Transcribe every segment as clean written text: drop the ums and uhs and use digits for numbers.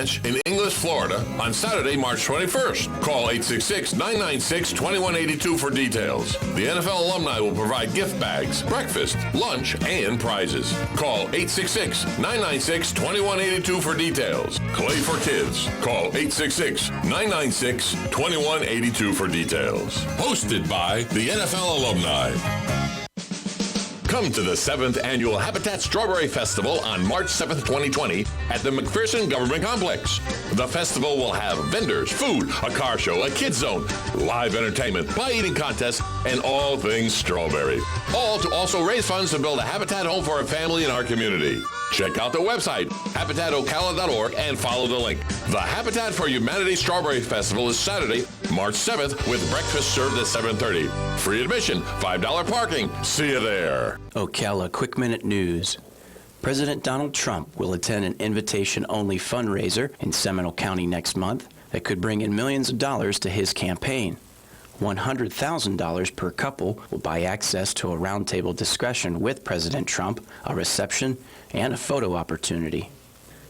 Ranch in Inglis, Florida on Saturday, March 21st. Call 866-996-2182 for details. The NFL alumni will provide gift bags, breakfast, lunch, and prizes. Call 866-996-2182 for details. Clay for Kids. Call 866-996-2182 for details. Hosted by the NFL alumni. Come to the 7th Annual Habitat Strawberry Festival on March 7th, 2020 at the McPherson Government Complex. The festival will have vendors, food, a car show, a kids zone, live entertainment, pie-eating contests, and all things strawberry. All to also raise funds to build a habitat home for a family in our community. Check out the website, habitatocala.org, and follow the link. The Habitat for Humanity Strawberry Festival is Saturday, March 7th, with breakfast served at 7:30. Free admission, $5 parking. See you there. Ocala Quick Minute News. President Donald Trump will attend an invitation-only fundraiser in Seminole County next month that could bring in millions of dollars to his campaign. $100,000 per couple will buy access to a roundtable discussion with President Trump, a reception, and a photo opportunity.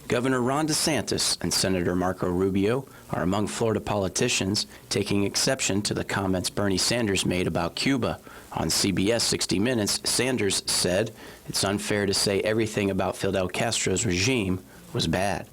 Governor Ron DeSantis and Senator Marco Rubio are among Florida politicians taking exception to the comments Bernie Sanders made about Cuba. On CBS 60 Minutes, Sanders said it's unfair to say everything about Fidel Castro's regime was bad.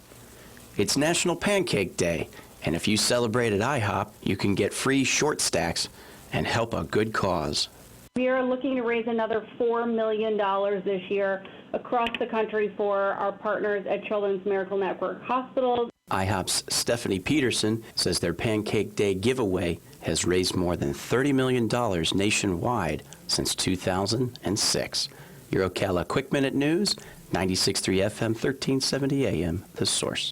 It's National Pancake Day, and if you celebrate at IHOP, you can get free short stacks and help a good cause. We are looking to raise another $4 million this year across the country for our partners at Children's Miracle Network hospitals. IHOP's Stephanie Peterson says their Pancake Day giveaway has raised more than $30 million nationwide since 2006. Your Ocala Quick Minute News, 96.3 FM, 1370 AM, The Source.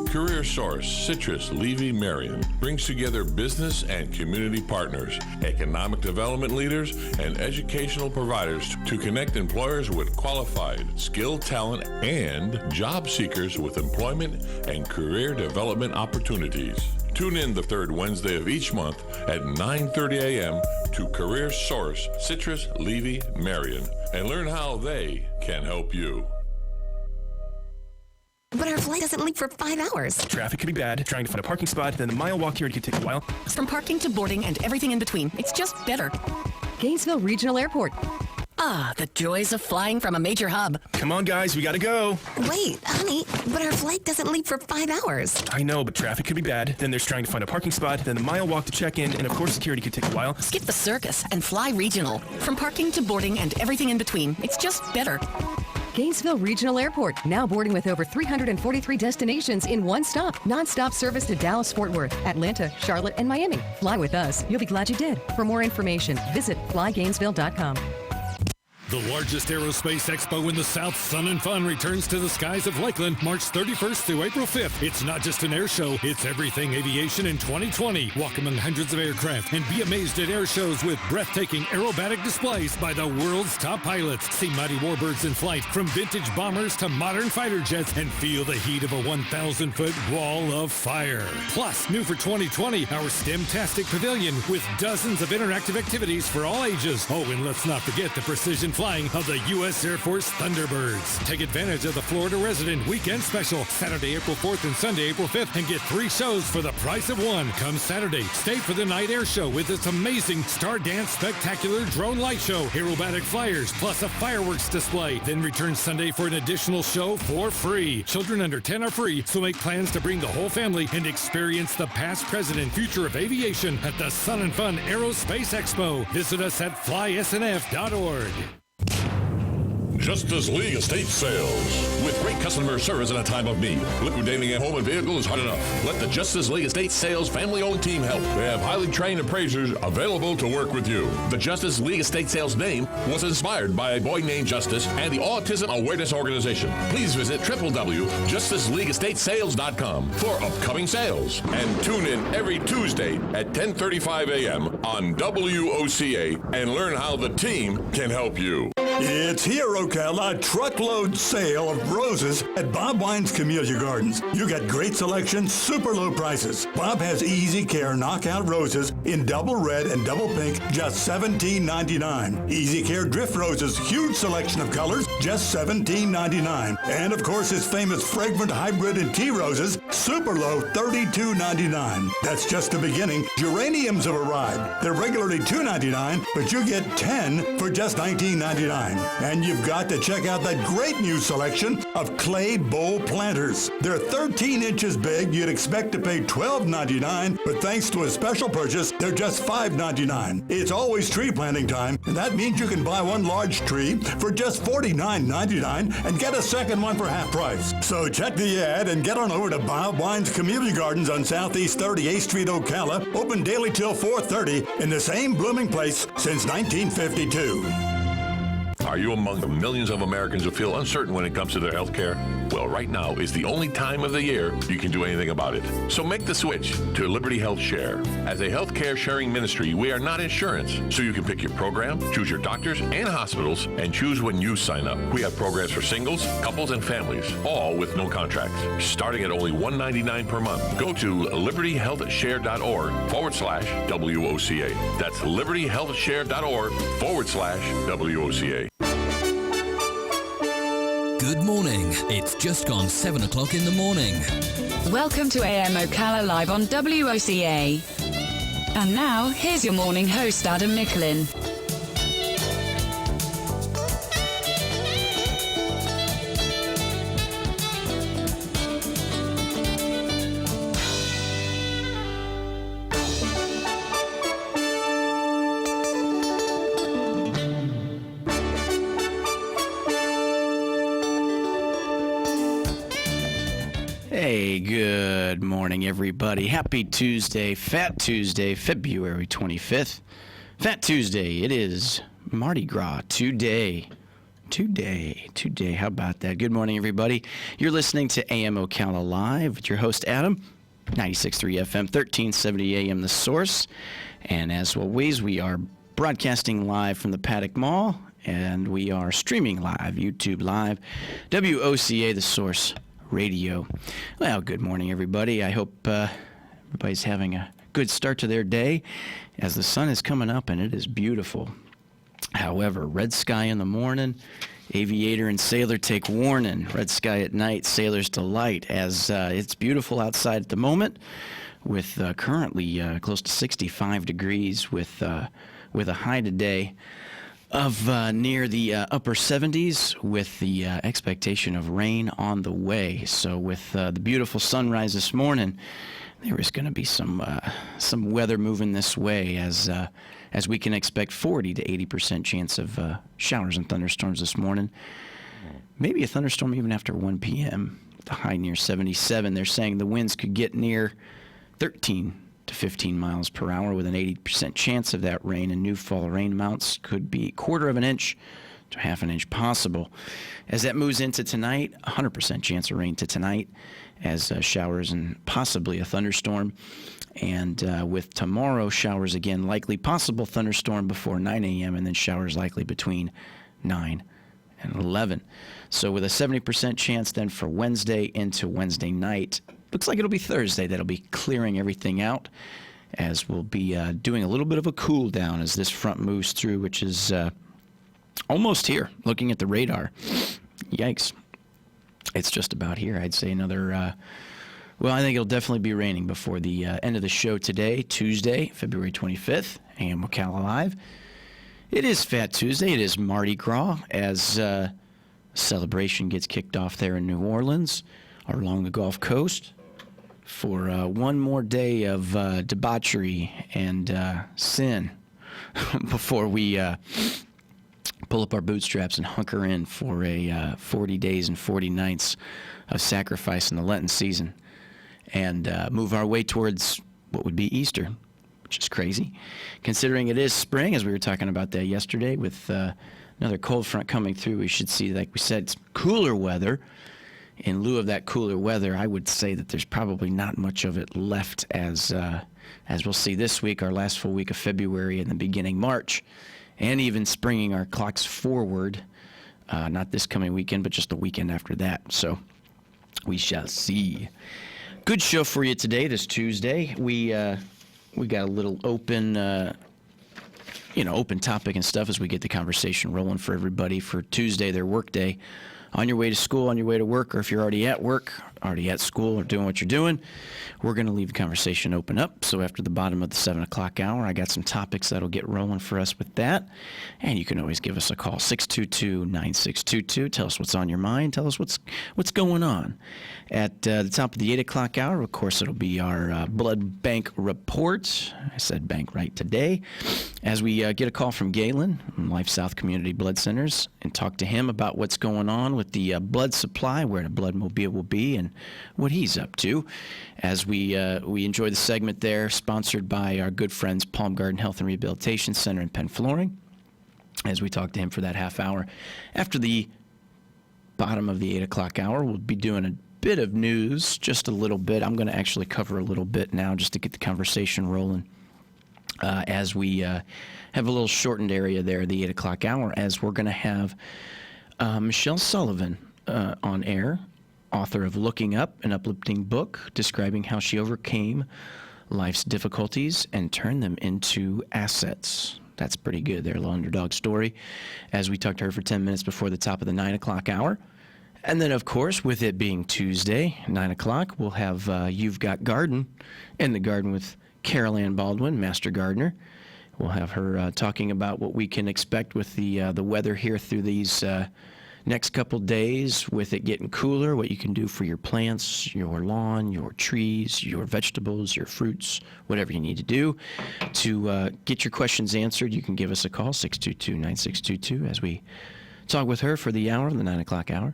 Career Source, Citrus, Levy, Marion brings together business and community partners, economic development leaders, and educational providers to connect employers with qualified, skilled talent and job seekers with employment and career development opportunities. Tune in the third Wednesday of each month at 9:30 a.m. to Career Source, Citrus, Levy, Marion, and learn how they can help you. But our flight doesn't leave for 5 hours. Traffic could be bad, trying to find a parking spot, then the mile walk here could take a while. From parking to boarding and everything in between, it's just better. Gainesville Regional Airport. Ah, the joys of flying from a major hub. Come on, guys, we gotta go. Wait, honey, but our flight doesn't leave for 5 hours. I know, but traffic could be bad, then there's trying to find a parking spot, then the mile walk to check in, and of course security could take a while. Skip the circus and fly regional. From parking to boarding and everything in between, it's just better. Gainesville Regional Airport, now boarding with over 343 destinations in one stop. Non-stop service to Dallas-Fort Worth, Atlanta, Charlotte, and Miami. Fly with us. You'll be glad you did. For more information, visit flygainesville.com. The largest aerospace expo in the South, Sun and Fun, returns to the skies of Lakeland March 31st through April 5th. It's not just an air show, it's everything aviation in 2020. Walk among hundreds of aircraft and be amazed at air shows with breathtaking aerobatic displays by the world's top pilots. See mighty warbirds in flight, from vintage bombers to modern fighter jets, and feel the heat of a 1,000-foot wall of fire. Plus, new for 2020, our STEM-tastic pavilion with dozens of interactive activities for all ages. Oh, and let's not forget the precision flying of the U.S. Air Force Thunderbirds. Take advantage of the Florida Resident Weekend Special, Saturday, April 4th and Sunday, April 5th, and get 3 shows for the price of 1. Come Saturday, stay for the night air show with its amazing Star Dance Spectacular Drone Light Show, aerobatic flyers, plus a fireworks display. Then return Sunday for an additional show for free. Children under 10 are free, so make plans to bring the whole family and experience the past, present, and future of aviation at the Sun and Fun Aerospace Expo. Visit us at flysnf.org. Justice League Estate Sales. With great customer service in a time of need, liquidating a home and vehicle is hard enough. Let the Justice League Estate Sales family-owned team help. They have highly trained appraisers available to work with you. The Justice League Estate Sales name was inspired by a boy named Justice and the Autism Awareness Organization. Please visit www.justiceleagueestatesales.com for upcoming sales. And tune in every Tuesday at 10:35 a.m. on WOCA and learn how the team can help you. It's here, Ocala, a truckload sale of roses at Bob Wine's Camellia Gardens. You get great selection, super low prices. Bob has Easy Care Knockout Roses in double red and double pink, just $17.99. Easy Care Drift Roses, huge selection of colors, just $17.99. And of course, his famous fragrant hybrid and tea roses, super low, $32.99. That's just the beginning. Geraniums have arrived. They're regularly $2.99, but you get 10 for just $19.99. And you've got to check out that great new selection of clay bowl planters. They're 13 inches big. You'd expect to pay $12.99, but thanks to a special purchase, they're just $5.99. It's always tree planting time, and that means you can buy one large tree for just $49.99 and get a second one for half price. So check the ad and get on over to Bob Wine's Community Gardens on Southeast 38th Street, Ocala, open daily till 4:30 in the same blooming place since 1952. Are you among the millions of Americans who feel uncertain when it comes to their health care? Well, right now is the only time of the year you can do anything about it. So make the switch to Liberty Health Share. As a health care sharing ministry, we are not insurance, so you can pick your program, choose your doctors and hospitals, and choose when you sign up. We have programs for singles, couples, and families, all with no contracts, starting at only $199 per month. Go to libertyhealthshare.org/WOCA. That's libertyhealthshare.org/WOCA. Good morning. It's just gone 7 o'clock in the morning. Welcome to AM Ocala Live on WOCA. And now, here's your morning host, Adam Micklin. Hey, good morning, everybody. Happy Tuesday, Fat Tuesday, February 25th. Fat Tuesday, it is Mardi Gras today. Today. How about that? Good morning, everybody. You're listening to AM Ocala Live with your host, Adam, 96.3 FM, 1370 AM, The Source. And as always, we are broadcasting live from the Paddock Mall, and we are streaming live, YouTube Live, WOCA, The Source Radio. Well, good morning, everybody. I hope everybody's having a good start to their day as the sun is coming up and it is beautiful. However, red sky in the morning, aviator and sailor take warning. Red sky at night, sailor's delight, as it's beautiful outside at the moment with currently close to 65 degrees with a high today of near the upper 70s with the expectation of rain on the way. So with the beautiful sunrise this morning, there is going to be some weather moving this way as we can expect 40 to 80% chance of showers and thunderstorms this morning. Maybe a thunderstorm even after 1 p.m. The high near 77. They're saying the winds could get near 13 to 15 miles per hour with an 80% chance of that rain, and new fall rain amounts could be 1/4 of an inch to 1/2 an inch possible. As that moves into tonight, 100% chance of rain to tonight as showers and possibly a thunderstorm. And with tomorrow, showers again likely, possible thunderstorm before 9 a.m. and then showers likely between 9 and 11. So with a 70% chance then for Wednesday into Wednesday night, looks like it'll be Thursday that'll be clearing everything out, as we'll be doing a little bit of a cool down as this front moves through, which is almost here. Looking at the radar, yikes, it's just about here. I'd say another, well, I think it'll definitely be raining before the end of the show today, Tuesday, February 25th, AM Ocala Live. It is Fat Tuesday. It is Mardi Gras as celebration gets kicked off there in New Orleans or along the Gulf Coast for one more day of debauchery and sin before we pull up our bootstraps and hunker in for a 40 days and 40 nights of sacrifice in the Lenten season and move our way towards what would be Easter, which is crazy, considering it is spring, as we were talking about that yesterday with another cold front coming through. We should see, like we said, it's cooler weather. In lieu of that cooler weather, I would say that there's probably not much of it left as we'll see this week, our last full week of February and the beginning March. and even springing our clocks forward, not this coming weekend, but just the weekend after that. So we shall see. Good show for you today, this Tuesday. We got a little open topic and stuff as we get the conversation rolling for everybody for Tuesday, their work day. On your way to school, on your way to work, or if you're already at work, already at school, or doing what you're doing, we're going to leave the conversation open up. So after the bottom of the 7 o'clock hour, I got some topics that'll get rolling for us with that. And you can always give us a call, 622-9622. Tell us what's on your mind. Tell us what's going on. At the top of the 8 o'clock hour, of course, it'll be our blood bank report. I said bank right today. As we get a call from Galen from Life South Community Blood Centers and talk to him about what's going on with the blood supply, where the blood mobile will be, and what he's up to. As we enjoy the segment there, sponsored by our good friends Palm Garden Health and Rehabilitation Center in Penn Flooring, as we talk to him for that half hour. After the bottom of the 8 o'clock hour, we'll be doing a bit of news, just a little bit. I'm going to actually cover a little bit now just to get the conversation rolling. As we have a little shortened area there, the 8 o'clock hour, as we're going to have Michelle Sullivan on air, author of Looking Up, an uplifting book describing how she overcame life's difficulties and turned them into assets. That's pretty good there, a little underdog story, as we talked to her for 10 minutes before the top of the 9 o'clock hour. And then, of course, with it being Tuesday, 9 o'clock, we'll have You've Got Garden in the Garden with Carol Ann Baldwin, Master Gardener. We'll have her talking about what we can expect with the weather here through these next couple days, with it getting cooler, what you can do for your plants, your lawn, your trees, your vegetables, your fruits, whatever you need to do to get your questions answered. You can give us a call, 622-9622, as we talk with her for the hour, the 9 o'clock hour.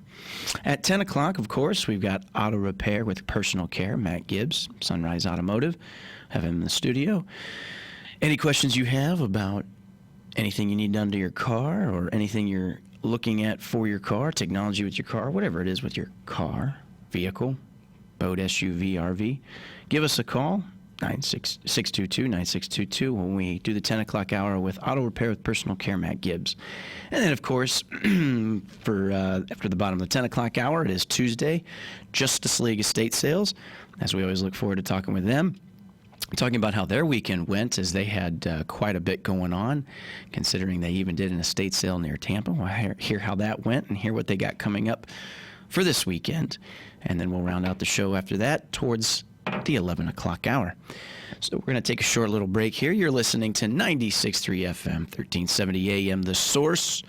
At 10 o'clock, of course, we've got Auto Repair with Personal Care, Matt Gibbs, Sunrise Automotive. Have him in the studio. Any questions you have about anything you need done to your car, or anything you're looking at for your car, technology with your car, whatever it is with your car, vehicle, boat, SUV, RV, give us a call, 622-9622, when we do the 10 o'clock hour with Auto Repair with Personal Care, Matt Gibbs. And then, of course, for after the bottom of the 10 o'clock hour, it is Tuesday, Justice League Estate Sales, as we always look forward to talking with them, talking about how their weekend went, as they had quite a bit going on, considering they even did an estate sale near Tampa. We'll hear how that went and hear what they got coming up for this weekend. And then we'll round out the show after that towards the 11 o'clock hour. So we're going to take a short little break here. You're listening to 96.3 FM, 1370 AM, The Source.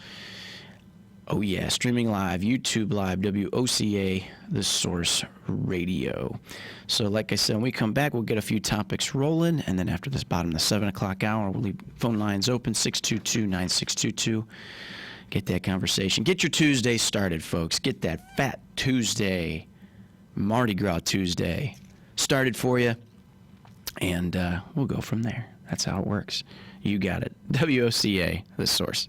Oh, yeah, streaming live, YouTube Live, WOCA, The Source Radio. So like I said, when we come back, we'll get a few topics rolling, and then after this bottom of the 7 o'clock hour, we'll leave phone lines open, 622-9622. Get that conversation. Get your Tuesday started, folks. Get that Fat Tuesday, Mardi Gras Tuesday started for you, and we'll go from there. That's how it works. You got it. WOCA, The Source.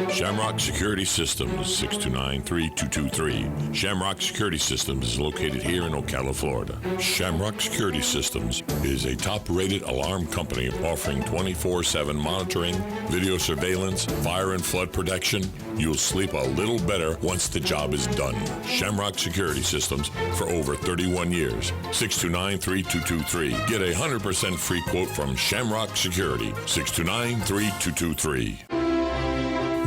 Shamrock Security Systems, 629-3223. Shamrock Security Systems is located here in Ocala, Florida. Shamrock Security Systems is a top-rated alarm company offering 24/7 monitoring, video surveillance, fire and flood protection. You'll sleep a little better once the job is done. Shamrock Security Systems for over 31 years. 629-3223. Get a 100% free quote from Shamrock Security, 629-3223.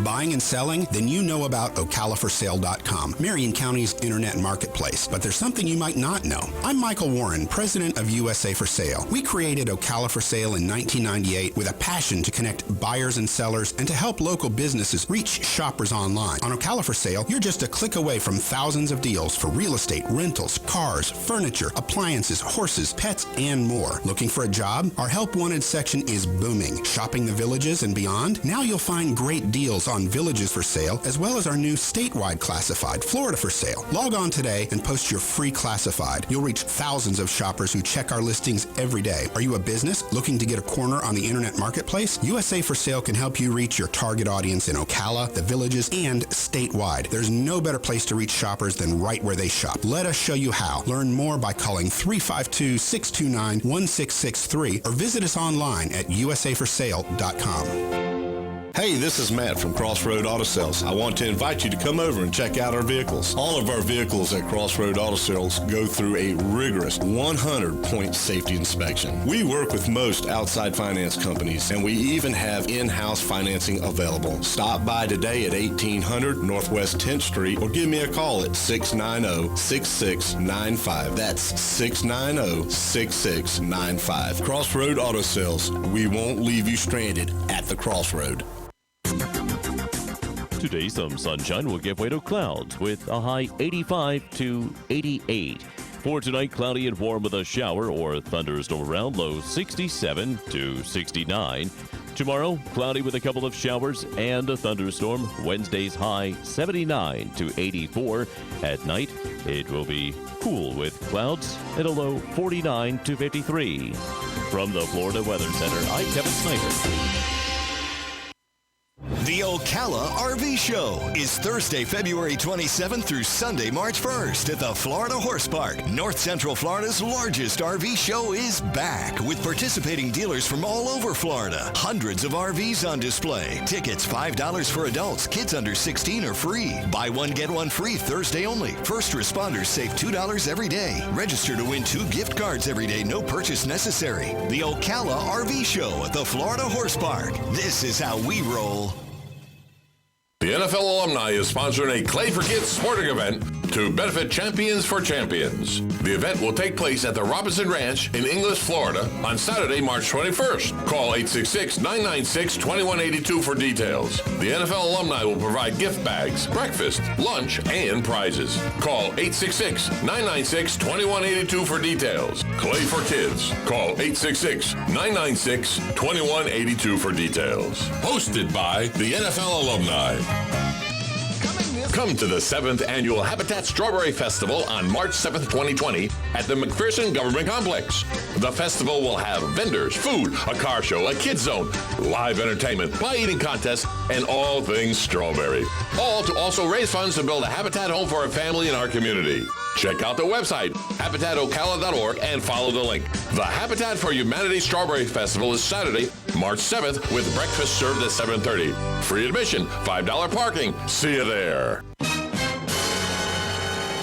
Buying and selling? Then you know about OcalaForSale.com, Marion County's internet marketplace. But there's something you might not know. I'm Michael Warren, president of USA for Sale. We created Ocala for Sale in 1998 with a passion to connect buyers and sellers and to help local businesses reach shoppers online. On Ocala for Sale, you're just a click away from thousands of deals for real estate, rentals, cars, furniture, appliances, horses, pets, and more. Looking for a job? Our Help Wanted section is booming. Shopping the villages and beyond? Now you'll find great deals on Villages for Sale, as well as our new statewide classified, Florida for Sale. Log on today and post your free classified. You'll reach thousands of shoppers who check our listings every day. Are you a business looking to get a corner on the internet marketplace? USA for Sale can help you reach your target audience in Ocala, the Villages, and statewide. There's no better place to reach shoppers than right where they shop. Let us show you how. Learn more by calling 352-629-1663 or visit us online at usaforsale.com. Hey, this is Matt from Crossroad Auto Sales. I want to invite you to come over and check out our vehicles. All of our vehicles at Crossroad Auto Sales go through a rigorous 100-point safety inspection. We work with most outside finance companies, and we even have in-house financing available. Stop by today at 1800 Northwest 10th Street or give me a call at 690-6695. That's 690-6695. Crossroad Auto Sales. We won't leave you stranded at the crossroad. Today, some sunshine will give way to clouds with a high 85 to 88. For tonight, cloudy and warm with a shower or thunderstorm around, low 67 to 69. Tomorrow, cloudy with a couple of showers and a thunderstorm. Wednesday's high 79 to 84. At night, it will be cool with clouds and a low 49 to 53. From the Florida Weather Center, I'm Kevin Snyder. The Ocala RV Show is Thursday, February 27th through Sunday, March 1st at the Florida Horse Park. North Central Florida's largest RV show is back with participating dealers from all over Florida. Hundreds of RVs on display. Tickets $5 for adults. Kids under 16 are free. Buy one, get one free Thursday only. First responders save $2 every day. Register to win 2 gift cards every day. No purchase necessary. The Ocala RV Show at the Florida Horse Park. This is how we roll. The NFL alumni is sponsoring a Clay for Kids sporting event to benefit Champions for Champions. The event will take place at the Robinson Ranch in Inglis, Florida on Saturday, March 21st. Call 866-996-2182 for details. The NFL alumni will provide gift bags, breakfast, lunch, and prizes. Call 866-996-2182 for details. Clay for Kids. Call 866-996-2182 for details. Hosted by the NFL alumni. Come to the 7th Annual Habitat Strawberry Festival on March 7th, 2020 at the McPherson Government Complex. The festival will have vendors, food, a car show, a kids zone, live entertainment, pie eating contests, and all things strawberry. All to also raise funds to build a habitat home for a family in our community. Check out the website, habitatocala.org, and follow the link. The Habitat for Humanity Strawberry Festival is Saturday, March 7th, with breakfast served at 7:30. Free admission, $5 parking. See you there.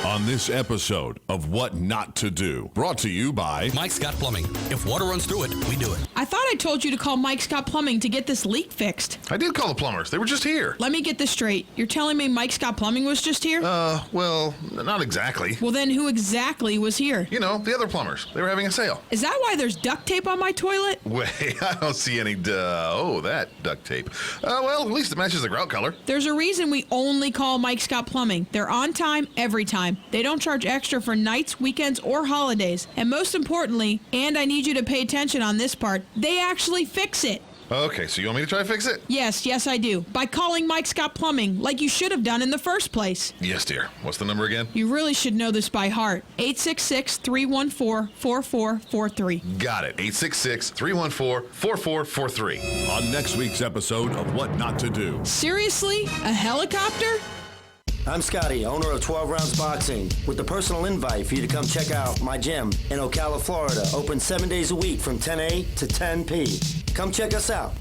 On this episode of What Not to Do, brought to you by Mike Scott Plumbing. If water runs through it, we do it. I thought I told you to call Mike Scott Plumbing to get this leak fixed. I did call the plumbers. They were just here. Let me get this straight. You're telling me Mike Scott Plumbing was just here? Well, not exactly. Well, then who exactly was here? You know, the other plumbers. They were having a sale. Is that why there's duct tape on my toilet? Wait, I don't see any, that duct tape. Well, at least it matches the grout color. There's a reason we only call Mike Scott Plumbing. They're on time, every time. They don't charge extra for nights, weekends, or holidays. And most importantly, and I need you to pay attention on this part, they actually fix it. Okay, so you want me to try to fix it? Yes, I do. By calling Mike Scott Plumbing, like you should have done in the first place. Yes, dear. What's the number again? You really should know this by heart. 866-314-4443. Got it. 866-314-4443. On next week's episode of What Not to Do. Seriously? A helicopter? I'm Scotty, owner of 12 Rounds Boxing, with a personal invite for you to come check out my gym in Ocala, Florida, open 7 days a week from 10 a to 10 p. Come check us out.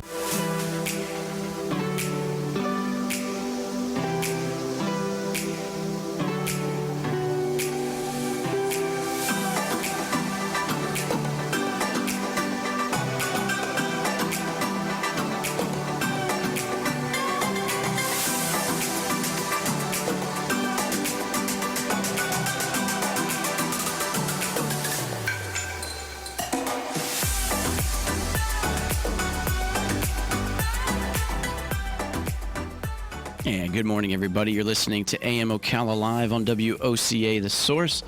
And good morning, everybody. You're listening to AM Ocala Live on WOCA, The Source,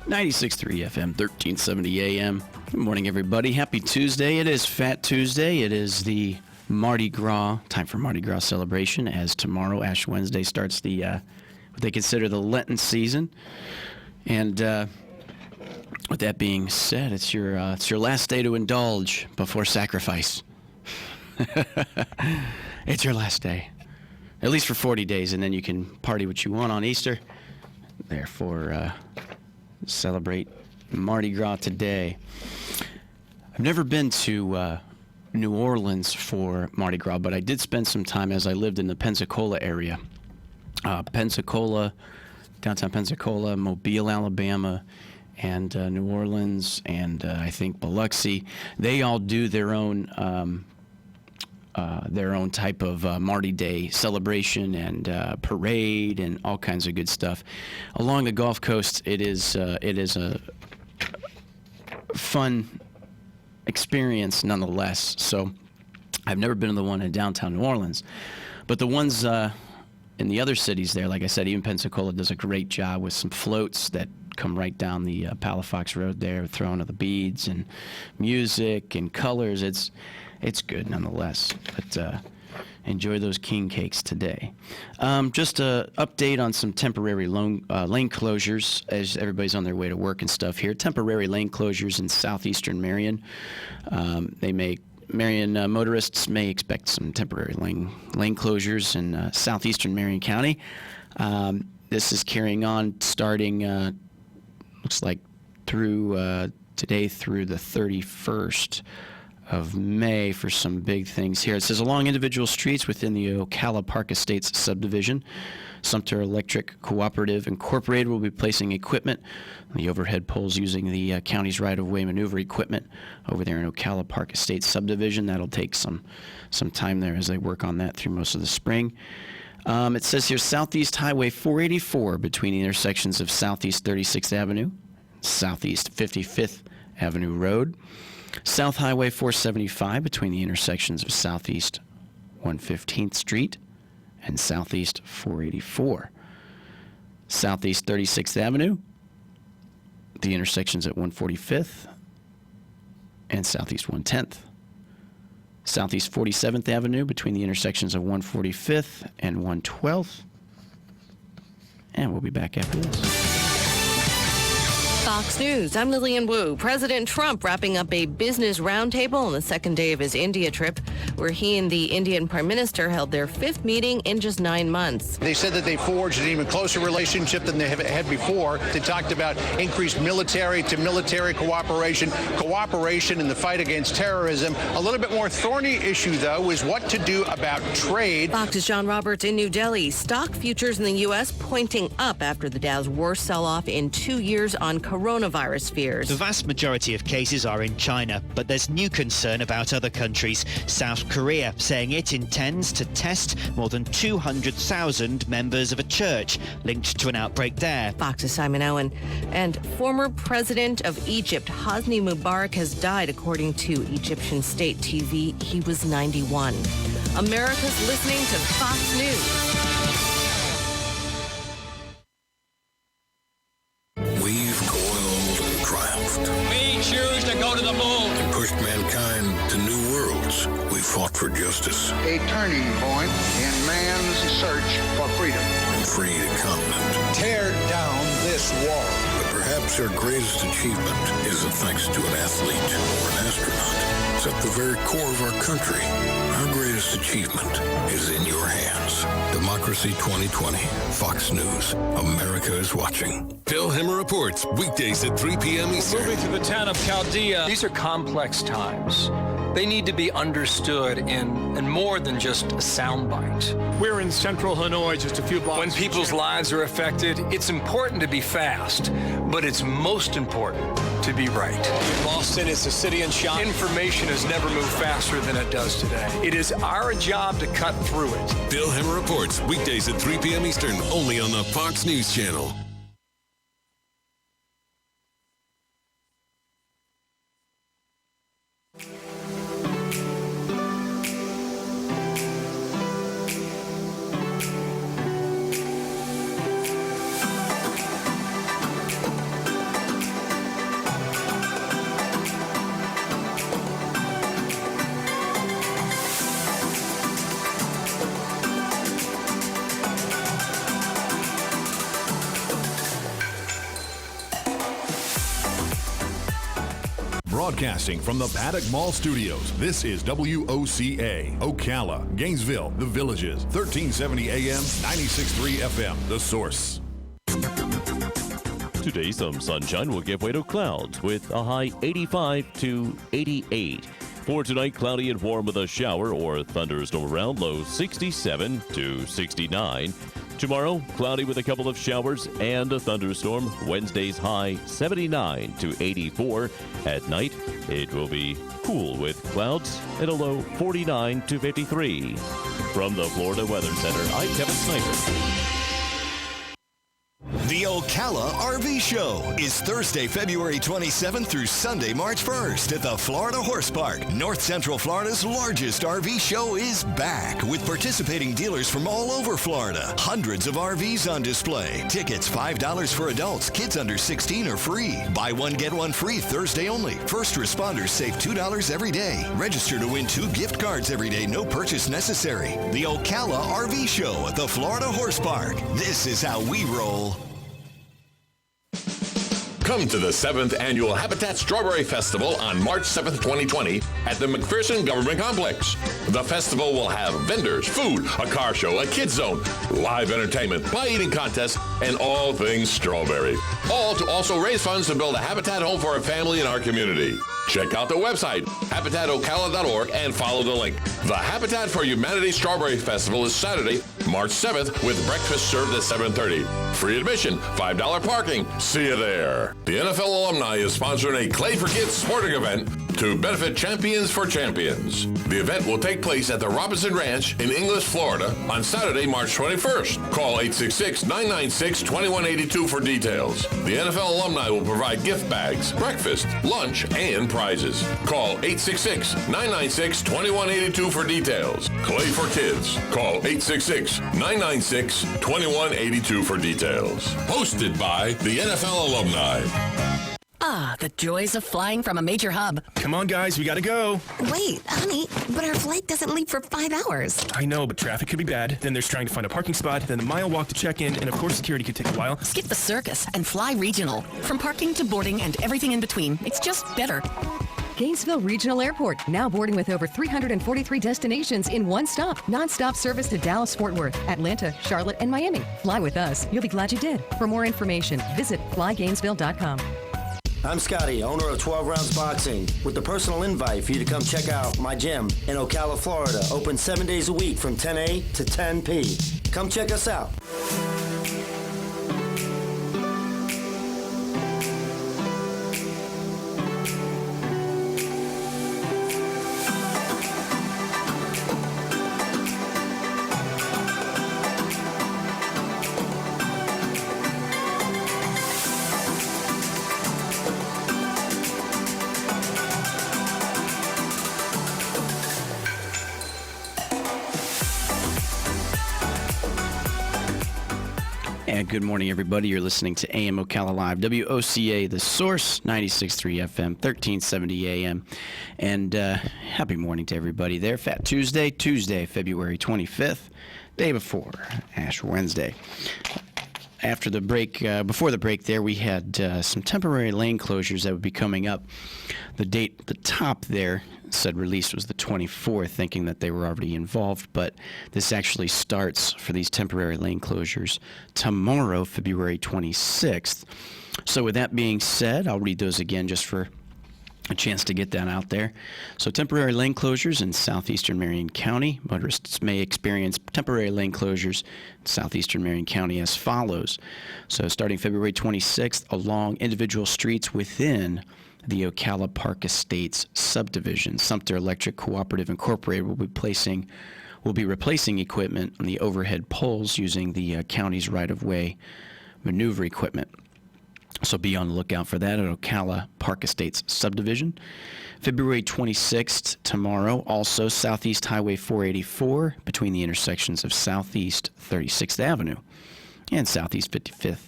96.3 FM, 1370 AM. Good morning, everybody. Happy Tuesday. It is Fat Tuesday. It is the Mardi Gras, time for Mardi Gras celebration, as tomorrow, Ash Wednesday, starts the what they consider the Lenten season. And with that being said, it's your last day to indulge before sacrifice. It's your last day, at least for 40 days, and then you can party what you want on Easter. Therefore, celebrate Mardi Gras today. I've never been to New Orleans for Mardi Gras, but I did spend some time as I lived in the Pensacola area. Pensacola, downtown Pensacola, Mobile, Alabama, and New Orleans, and I think Biloxi. They all do their own type of Mardi Day celebration and parade and all kinds of good stuff. Along the Gulf Coast, it is a fun experience nonetheless. So I've never been to the one in downtown New Orleans, but the ones in the other cities there, like I said, even Pensacola does a great job with some floats that come right down the Palafox Road there, throwing of the beads and music and colors. It's good nonetheless, but enjoy those king cakes today. Just an update on some temporary lane closures as everybody's on their way to work and stuff here. Temporary lane closures in southeastern Marion. Marion motorists may expect some temporary lane closures in southeastern Marion County. This is carrying on starting, looks like through today through the 31st of May for some big things here. It says along individual streets within the Ocala Park Estates subdivision, Sumter Electric Cooperative Incorporated will be placing equipment on the overhead poles using the county's right-of-way maneuver equipment over there in Ocala Park Estates subdivision. That'll take some time there as they work on that through most of the spring. It says here Southeast Highway 484 between the intersections of Southeast 36th Avenue, Southeast 55th Avenue Road. South Highway 475 between the intersections of Southeast 115th Street and Southeast 484. Southeast 36th Avenue, the intersections at 145th and Southeast 110th. Southeast 47th Avenue between the intersections of 145th and 112th. And we'll be back after this. Fox News, I'm Lillian Wu. President Trump wrapping up a business roundtable on the second day of his India trip, where he and the Indian Prime Minister held their fifth meeting in just 9 months. They said that they forged an even closer relationship than they have had before. They talked about increased military to military cooperation in the fight against terrorism. A little bit more thorny issue, though, is what to do about trade. Fox's John Roberts in New Delhi. Stock futures in the U.S. pointing up after the Dow's worst sell-off in 2 years on coronavirus fears. The vast majority of cases are in China, but there's new concern about other countries. South Korea saying it intends to test more than 200,000 members of a church linked to an outbreak there. Fox's Simon Owen. And former president of Egypt, Hosni Mubarak, has died, according to Egyptian state TV. He was 91. America's listening to Fox News. We choose to go to the moon. And pushed mankind to new worlds. We fought for justice. A turning point in man's search for freedom. And freed a continent. Tear down this wall. But perhaps our greatest achievement isn't thanks to an athlete or an astronaut. It's at the very core of our country. Our greatest achievement is in your hands. Democracy 2020. Fox News. America is watching. Bill Hemmer reports weekdays at 3 p.m. Eastern. Moving through the town of Chaldea. These are complex times. They need to be understood in more than just a soundbite. We're in central Hanoi, just a few blocks. When people's lives are affected, it's important to be fast, but it's most important to be right. Boston is a city in shock. Information has never moved faster than it does today. It is our job to cut through it. Bill Hemmer reports weekdays at 3 p.m. Eastern, only on the Fox News Channel. Broadcasting from the Paddock Mall Studios, this is WOCA, Ocala, Gainesville, The Villages, 1370 AM, 96.3 FM, The Source. Today, some sunshine will give way to clouds with a high 85 to 88. For tonight, cloudy and warm with a shower or thunderstorm around, low 67 to 69. Tomorrow, cloudy with a couple of showers and a thunderstorm. Wednesday's high 79 to 84. At night, it will be cool with clouds and a low 49 to 53. From the Florida Weather Center, I'm Kevin Snyder. The Ocala RV Show is Thursday, February 27th through Sunday, March 1st at the Florida Horse Park. North Central Florida's largest RV show is back with participating dealers from all over Florida. Hundreds of RVs on display. Tickets $5 for adults. Kids under 16 are free. Buy one, get one free Thursday only. First responders save $2 every day. Register to win 2 gift cards every day. No purchase necessary. The Ocala RV Show at the Florida Horse Park. This is how we roll. Come to the 7th Annual Habitat Strawberry Festival on March 7th, 2020 at the McPherson Government Complex. The festival will have vendors, food, a car show, a kids zone, live entertainment, pie-eating contests, and all things strawberry. All to also raise funds to build a habitat home for a family in our community. Check out the website, habitatocala.org, and follow the link. The Habitat for Humanity Strawberry Festival is Saturday, March 7th, with breakfast served at 7:30. Free admission, $5 parking. See you there. The NFL alumni is sponsoring a Clay for Kids sporting event to benefit Champions for Champions. The event will take place at the Robinson Ranch in Inglis, Florida on Saturday, March 21st. Call 866-996-2182 for details. The NFL alumni will provide gift bags, breakfast, lunch, and prizes. Call 866-996-2182 for details. Clay for Kids. Call 866-996-2182 for details. Hosted by the NFL alumni. Ah, the joys of flying from a major hub. Come on, guys, we gotta go. Wait, honey, but our flight doesn't leave for 5 hours. I know, but traffic could be bad. Then there's trying to find a parking spot, then the mile walk to check in, and of course security could take a while. Skip the circus and fly regional. From parking to boarding and everything in between, it's just better. Gainesville Regional Airport, now boarding with over 343 destinations in one stop. Non-stop service to Dallas, Fort Worth, Atlanta, Charlotte, and Miami. Fly with us. You'll be glad you did. For more information, visit flygainesville.com. I'm Scotty, owner of 12 Rounds Boxing, with a personal invite for you to come check out my gym in Ocala, Florida, open 7 days a week from 10 a to 10 p. Come check us out. Good morning, everybody. You're listening to AM Ocala Live, WOCA, The Source, 96.3 FM, 1370 AM. And happy morning to everybody there. Fat Tuesday, February 25th, day before Ash Wednesday. After the break, before the break there, we had some temporary lane closures that would be coming up. The date at the top there said release was the 24th, thinking that they were already involved, but this actually starts for these temporary lane closures tomorrow, February 26th. So with that being said, I'll read those again just for a chance to get that out there. So temporary lane closures in southeastern Marion County. Motorists may experience temporary lane closures in southeastern Marion County as follows. So starting February 26th, along individual streets within the Ocala Park Estates subdivision, Sumter Electric Cooperative Incorporated will be replacing equipment on the overhead poles using the county's right-of-way maneuver equipment. So be on the lookout for that at Ocala Park Estates subdivision. February 26th, tomorrow, also Southeast Highway 484 between the intersections of Southeast 36th Avenue and Southeast 55th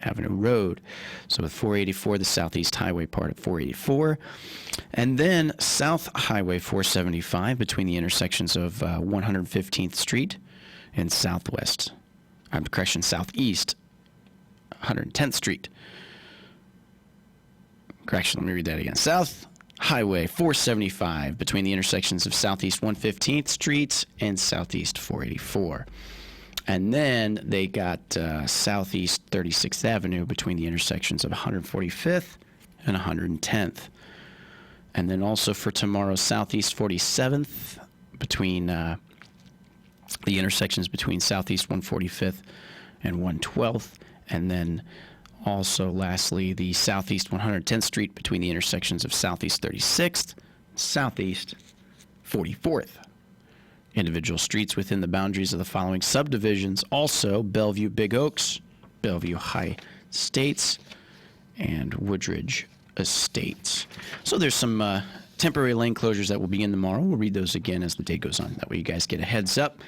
Avenue Road. So with 484, the Southeast Highway part of 484. And then South Highway 475 between the intersections of 115th Street and Southeast 110th Street. Correction, let me read that again. South Highway 475 between the intersections of Southeast 115th Street and Southeast 484. And then they got Southeast 36th Avenue between the intersections of 145th and 110th. And then also for tomorrow, Southeast 47th between the intersections between Southeast 145th and 112th. And then also, lastly, the Southeast 110th Street between the intersections of Southeast 36th, Southeast 44th. Individual streets within the boundaries of the following subdivisions: also Bellevue Big Oaks, Bellevue High Estates, and Woodridge Estates. So there's some temporary lane closures that will begin tomorrow. We'll read those again as the day goes on. That way you guys get a heads up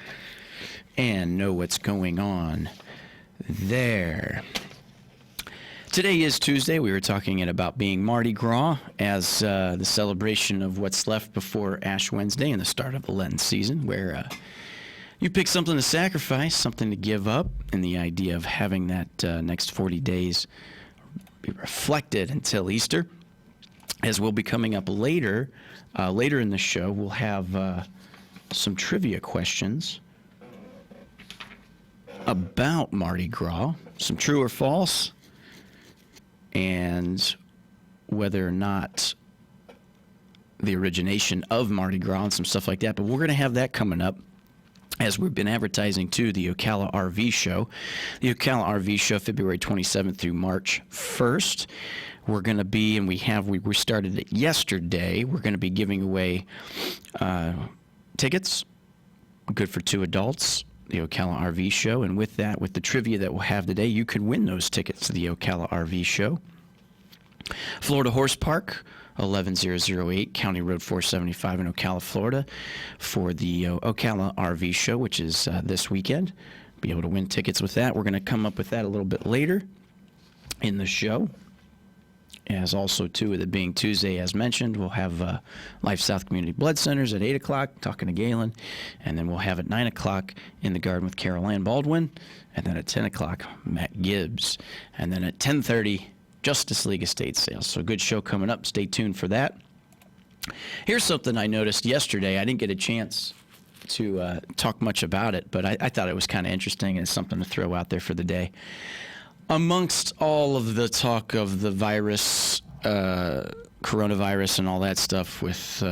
and know what's going on there. Today is Tuesday. We were talking about being Mardi Gras as the celebration of what's left before Ash Wednesday and the start of the Lenten season, where you pick something to sacrifice, something to give up, and the idea of having that next 40 days be reflected until Easter. As we'll be coming up later in the show, we'll have some trivia questions about Mardi Gras, some true or false, and whether or not the origination of Mardi Gras and some stuff like that. But we're going to have that coming up as we've been advertising to the Ocala RV Show. The Ocala RV Show, February 27th through March 1st. We're going to be, and we started it yesterday, we're going to be giving away tickets, good for 2 adults, the Ocala RV Show. And with that, with the trivia that we'll have today, you could win those tickets to the Ocala RV Show. Florida Horse Park, 11008 County Road 475 in Ocala, Florida, for the Ocala RV Show, which is this weekend. Be able to win tickets with that. We're going to come up with that a little bit later in the show. As also, too, with it being Tuesday, as mentioned, we'll have Life South Community Blood Centers at 8 o'clock, talking to Galen. And then we'll have at 9 o'clock In the Garden with Carol Ann Baldwin. And then at 10 o'clock, Matt Gibbs. And then at 10:30, Justice League estate sales. So a good show coming up. Stay tuned for that. Here's something I noticed yesterday. I didn't get a chance to talk much about it, but I thought it was kind of interesting, and it's something to throw out there for the day. Amongst all of the talk of the virus, coronavirus and all that stuff with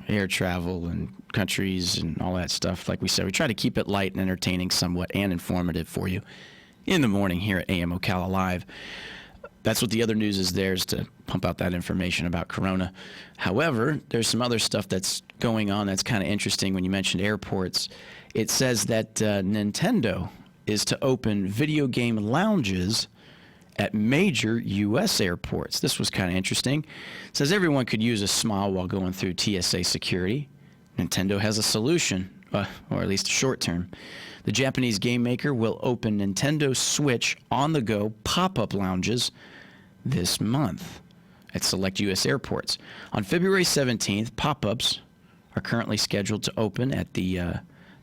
air travel and countries and all that stuff, like we said, we try to keep it light and entertaining somewhat and informative for you in the morning here at AM Ocala Live. That's what the other news is there, is to pump out that information about Corona. However, there's some other stuff that's going on that's kind of interesting. When you mentioned airports, it says that Nintendo is to open video game lounges at major U.S. airports. This was kind of interesting. It says everyone could use a smile while going through TSA security. Nintendo has a solution, or at least a short term. The Japanese game maker will open Nintendo Switch on-the-go pop-up lounges this month at select U.S. airports. On February 17th, pop-ups are currently scheduled to open at the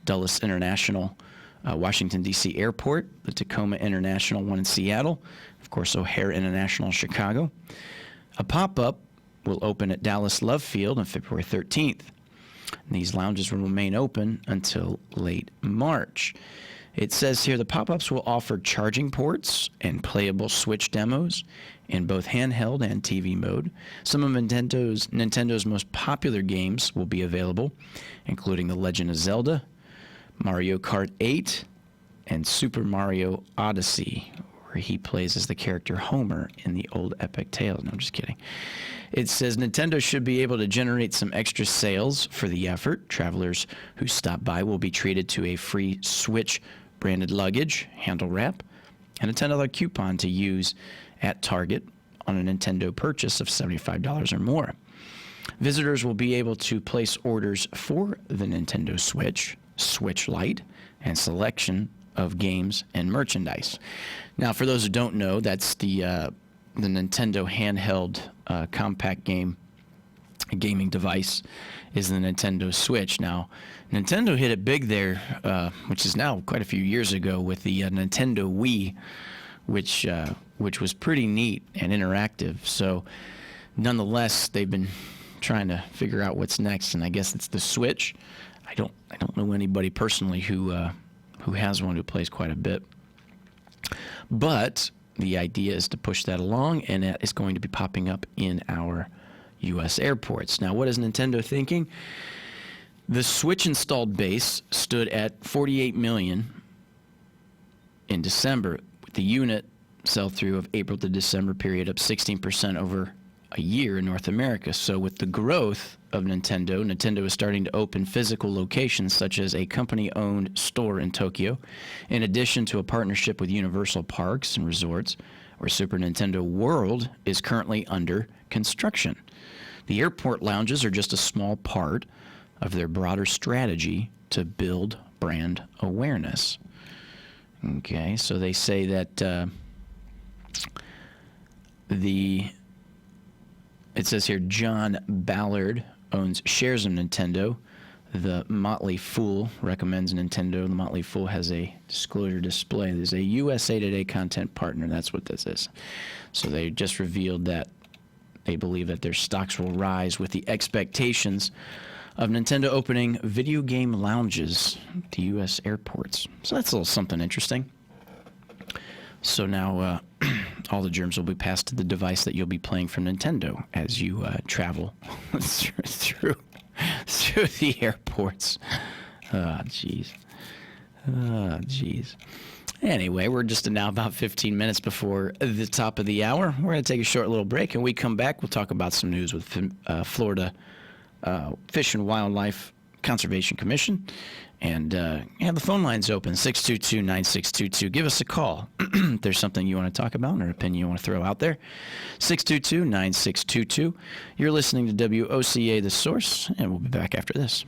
Dulles International Washington, D.C. Airport, the Tacoma International one in Seattle, of course, O'Hare International in Chicago. A pop-up will open at Dallas Love Field on February 13th. These lounges will remain open until late March. It says here the pop-ups will offer charging ports and playable Switch demos in both handheld and TV mode. Some of Nintendo's most popular games will be available, including The Legend of Zelda, Mario Kart 8, and Super Mario Odyssey, where he plays as the character Homer in the old epic tales. No, I'm just kidding. It says Nintendo should be able to generate some extra sales for the effort. Travelers who stop by will be treated to a free Switch branded luggage, handle wrap, and a $10 coupon to use at Target on a Nintendo purchase of $75 or more. Visitors will be able to place orders for the Nintendo Switch, Switch Lite, and selection of games and merchandise. Now, for those who don't know, that's the Nintendo handheld compact gaming device is the Nintendo Switch. Now, Nintendo hit it big there, which is now quite a few years ago, with the Nintendo Wii, which was pretty neat and interactive. So, nonetheless, they've been trying to figure out what's next, and I guess it's the Switch. I don't know anybody personally who has one, who plays quite a bit. But the idea is to push that along, and that is going to be popping up in our U.S. airports. Now, what is Nintendo thinking? The Switch installed base stood at 48 million in December, with the unit sell-through of April to December period up 16% over a year in North America. So with the growth of Nintendo is starting to open physical locations such as a company-owned store in Tokyo, in addition to a partnership with Universal Parks and Resorts, where Super Nintendo World is currently under construction. The airport lounges are just a small part of their broader strategy to build brand awareness. Okay, so they say that it says here, John Ballard owns shares of Nintendo. The Motley Fool recommends Nintendo. The Motley Fool has a disclosure display. There's a USA Today content partner. That's what this is. So they just revealed that they believe that their stocks will rise with the expectations of Nintendo opening video game lounges to U.S. airports. So that's a little something interesting. So now all the germs will be passed to the device that you'll be playing from Nintendo as you travel through the airports. Oh, jeez. Oh, jeez. Anyway, we're just now about 15 minutes before the top of the hour. We're going to take a short little break, and when we come back, we'll talk about some news with Florida Fish and Wildlife Conservation Commission. And the phone line's open, 622-9622. Give us a call if there's something you want to talk about or an opinion you want to throw out there. 622-9622. You're listening to WOCA The Source, and we'll be back after this.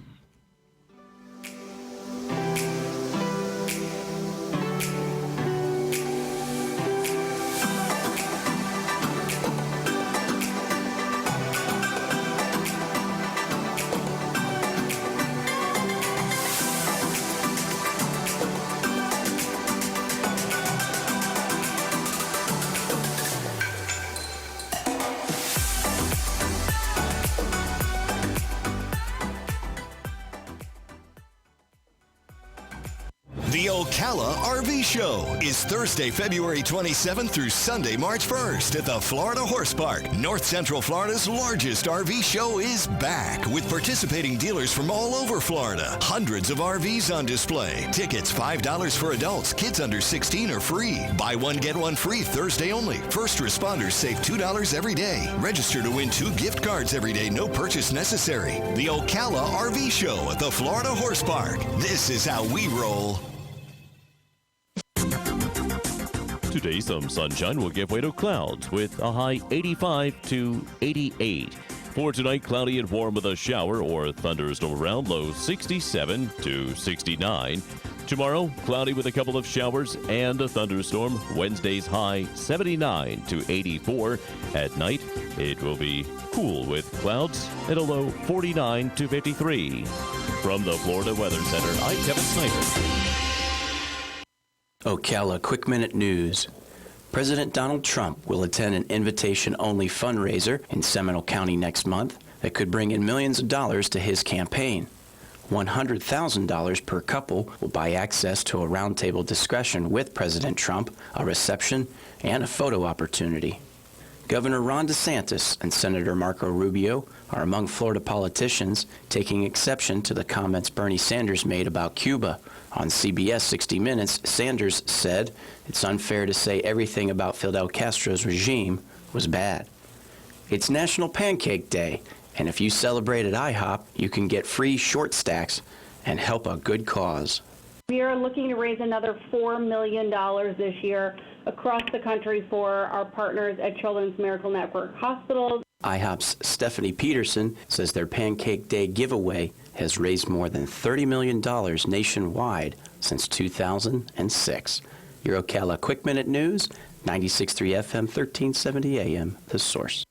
The Ocala RV Show is Thursday, February 27th through Sunday, March 1st at the Florida Horse Park. North Central Florida's largest RV show is back with participating dealers from all over Florida. Hundreds of RVs on display. Tickets $5 for adults. Kids under 16 are free. Buy one, get one free Thursday only. First responders save $2 every day. Register to win 2 gift cards every day. No purchase necessary. The Ocala RV Show at the Florida Horse Park. This is how we roll. Today, some sunshine will give way to clouds with a high 85 to 88. For tonight, cloudy and warm with a shower or thunderstorm around, low 67 to 69. Tomorrow, cloudy with a couple of showers and a thunderstorm. Wednesday's high 79 to 84. At night, it will be cool with clouds at a low 49 to 53. From the Florida Weather Center, I'm Kevin Snyder. Ocala Quick Minute News. President Donald Trump will attend an invitation-only fundraiser in Seminole County next month that could bring in millions of dollars to his campaign. $100,000 per couple will buy access to a roundtable discussion with President Trump, a reception, and a photo opportunity. Governor Ron DeSantis and Senator Marco Rubio are among Florida politicians taking exception to the comments Bernie Sanders made about Cuba. On CBS 60 Minutes, Sanders said it's unfair to say everything about Fidel Castro's regime was bad. It's National Pancake Day, and if you celebrate at IHOP, you can get free short stacks and help a good cause. We are looking to raise another $4 million this year across the country for our partners at Children's Miracle Network hospitals. IHOP's Stephanie Peterson says their Pancake Day giveaway has raised more than $30 million nationwide since 2006. Your Ocala Quick Minute News, 96.3 FM, 1370 AM, The Source.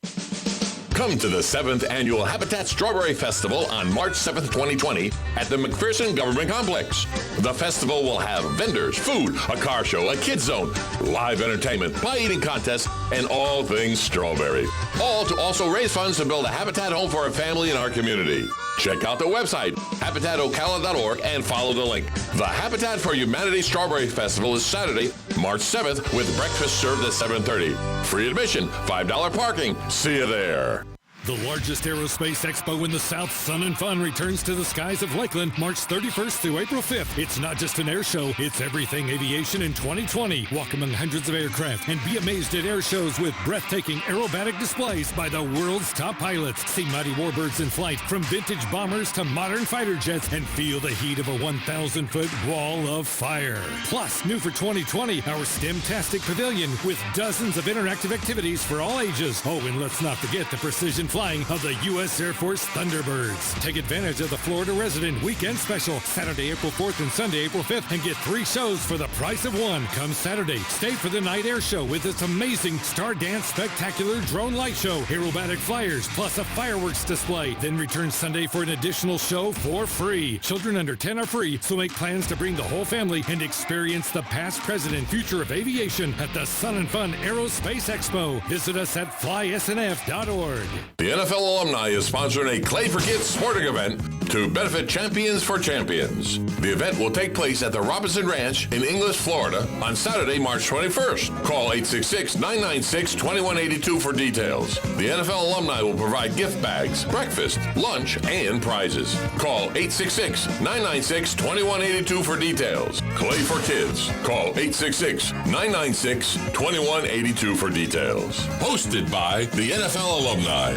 Come to the 7th Annual Habitat Strawberry Festival on March 7th, 2020 at the McPherson Government Complex. The festival will have vendors, food, a car show, a kids zone, live entertainment, pie eating contest, and all things strawberry. All to also raise funds to build a habitat home for a family in our community. Check out the website, habitatocala.org, and follow the link. The Habitat for Humanity Strawberry Festival is Saturday, March 7th, with breakfast served at 7:30. Free admission, $5 parking. See you there. The largest aerospace expo in the South, Sun and Fun, returns to the skies of Lakeland March 31st through April 5th. It's not just an air show, it's everything aviation in 2020. Walk among hundreds of aircraft and be amazed at air shows with breathtaking aerobatic displays by the world's top pilots. See mighty warbirds in flight, from vintage bombers to modern fighter jets, and feel the heat of a 1,000-foot wall of fire. Plus, new for 2020, our STEM-tastic pavilion with dozens of interactive activities for all ages. Oh, and let's not forget the precision flying of the U.S. Air Force Thunderbirds. Take advantage of the Florida Resident Weekend Special, Saturday, April 4th and Sunday, April 5th, and get 3 shows for the price of 1. Come Saturday, stay for the night air show with its amazing Star Dance Spectacular drone light show, aerobatic flyers, plus a fireworks display. Then return Sunday for an additional show for free. Children under 10 are free, so make plans to bring the whole family and experience the past, present, and future of aviation at the Sun and Fun Aerospace Expo. Visit us at flysnf.org. The NFL alumni is sponsoring a Clay for Kids sporting event to benefit Champions for Champions. The event will take place at the Robinson Ranch in Inglis, Florida on Saturday, March 21st. Call 866-996-2182 for details. The NFL alumni will provide gift bags, breakfast, lunch, and prizes. Call 866-996-2182 for details. Clay for Kids. Call 866-996-2182 for details. Hosted by the NFL alumni.